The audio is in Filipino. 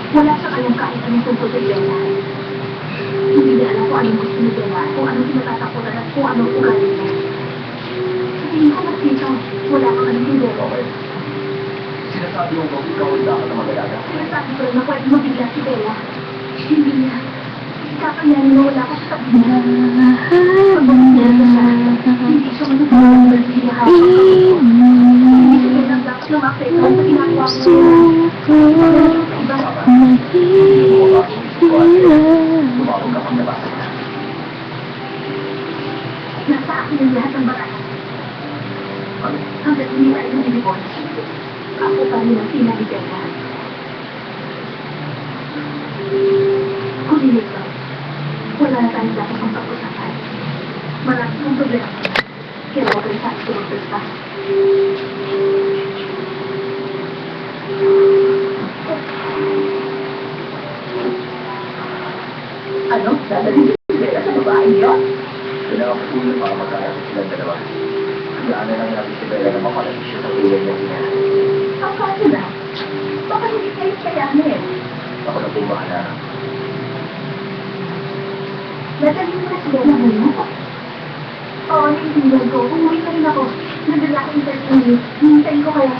Wala sa kayong kahit anong tungkol sa Bella. Hindi niya alam kung anong gusto ni Bella, kung anong pinatatakutan at kung anong ugali niya. Sa tingin ko, mas dito, wala kang alam ni Bella. Okay. Sinasabi mo ba ikaw ang dapat na mag-alaga? Sinasabi ko rin na pwede mabigla si Bella. Hindi niya. Kakayanin na wala ko sa tabi niya. Pag bumigyan ko siya, hindi siya manutulog ng nagsiyahan. Hindi siya lang dapat lumaksetan sa ginagawa ko. Tumawag ka pang nabasa. Nasa akin ang lahat ng barang. Ano? Hanggat hindi tayo ng divorce, ako pa rin ang sina ni Bella. Kung hindi ito, wala na tayong dapat ang pag-usapan. Marami kong problema. Kaya huwag rin sa akin tumagpil pa. Ano? Dadalhin si Bella sa babae niyo? Kailangan ko tulong para magkakasip silang dalawa. Kailangan na lang natin si Bella na mapalagay siya sa tulad niya niya. Ang kaso na, baka hindi kayo kayanin. Ako na po bahala. Dadalhin mo na si Bella ngayon. Oo, naiintindihan ko. Umuwi na rin ako. Nagdala ko yung interview. Hihintayin ko kaya.